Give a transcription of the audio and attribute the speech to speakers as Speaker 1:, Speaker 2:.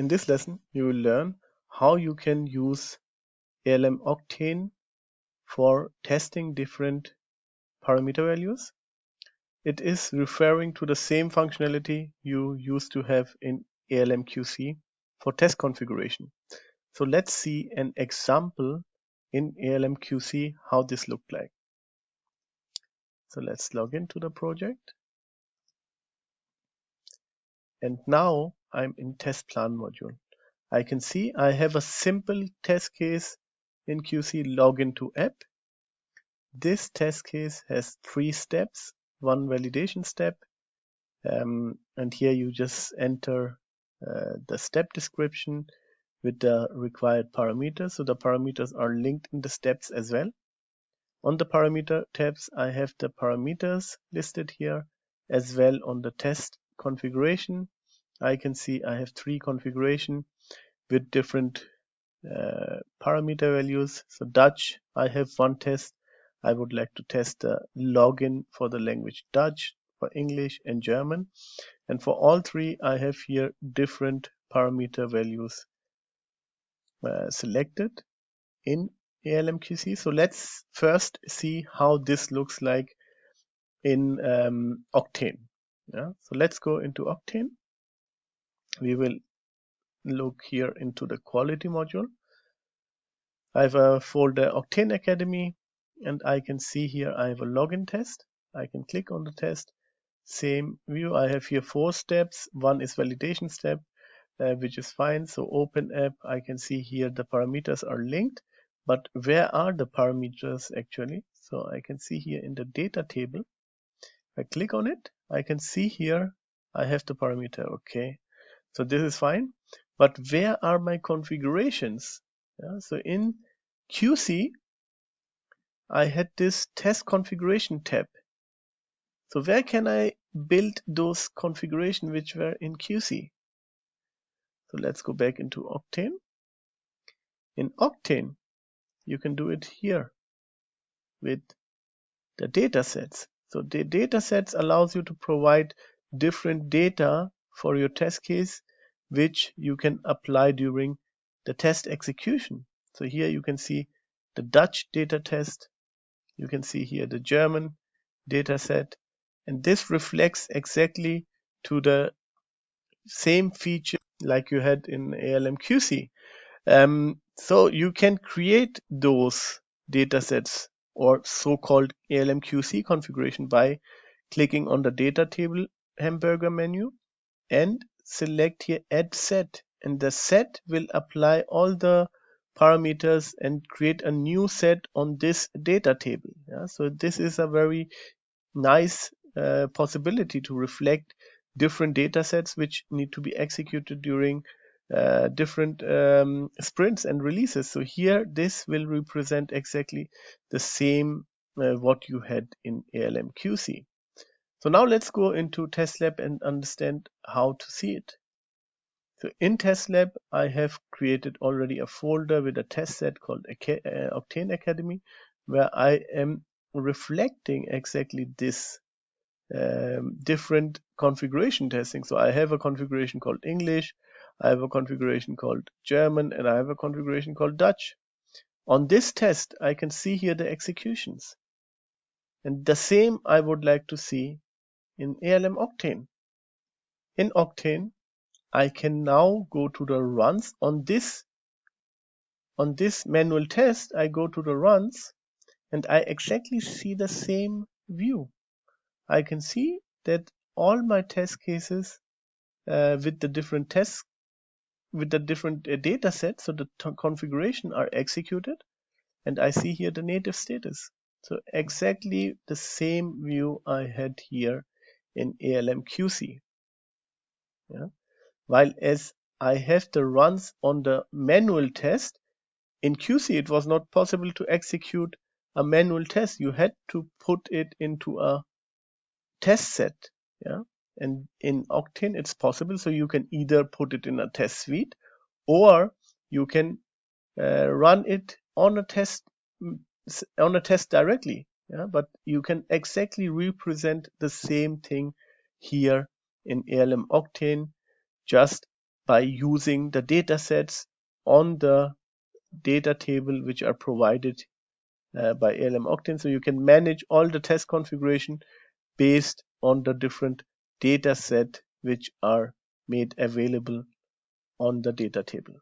Speaker 1: In this lesson, you will learn how you can use ALM Octane for testing different parameter values. It is referring to the same functionality you used to have in ALM QC for test configuration. So let's see an example in ALM QC how this looked like. So let's log into the project. And now I'm in test plan module. I can see I have a simple test case in QC login to app. This test case has 3 steps, 1 validation step, and here you just enter the step description with the required parameters. So the parameters are linked in the steps as well. On the parameter tabs, I have the parameters listed here as well. On the test configuration, I can see I have 3 configuration with different parameter values. So Dutch, I have 1 test. I would like to test the login for the language Dutch, for English and German. And for all 3, I have here different parameter values selected in ALM QC. So let's first see how this looks like in Octane. So let's go into Octane. We will look here into the quality module. I have a folder Octane Academy, and I can see here I have a login test. I can click on the test. Same view. I have here 4 steps. 1 is validation step, which is fine. So open app. I can see here the parameters are linked. But where are the parameters actually? So I can see here in the data table. If I click on it, I can see here I have the parameter. Okay, so this is fine. But where are my configurations? So in QC, I had this test configuration tab. So where can I build those configuration which were in QC? So let's go back into Octane. In Octane, you can do it here with the data sets. So the data sets allows you to provide different data for your test case, which you can apply during the test execution. So here you can see the Dutch data test. You can see here the German data set. And this reflects exactly to the same feature like you had in ALM QC. So you can create those data sets or so-called ALM QC configuration by clicking on the data table hamburger menu and select here add set, and the set will apply all the parameters and create a new set on this data table. So this is a very nice possibility to reflect different data sets which need to be executed during different sprints and releases. So here this will represent exactly the same what you had in ALM QC. So now let's go into TestLab and understand how to see it. So in TestLab, I have created already a folder with a test set called Octane Academy, where I am reflecting exactly this different configuration testing. So I have a configuration called English, I have a configuration called German, and I have a configuration called Dutch. On this test, I can see here the executions. And the same I would like to see in ALM Octane. In Octane, I can now go to the runs on this manual test. I go to the runs and I exactly see the same view. I can see that all my test cases with the different tests, with the different data sets, so the configuration are executed, and I see here the native status. So exactly the same view I had here in ALM QC. While as I have the runs on the manual test, in QC it was not possible to execute a manual test. You had to put it into a test set. And in Octane it's possible, so you can either put it in a test suite or you can run it on a test directly. But you can exactly represent the same thing here in ALM Octane, just by using the data sets on the data table which are provided by ALM Octane. So you can manage all the test configuration based on the different data set which are made available on the data table.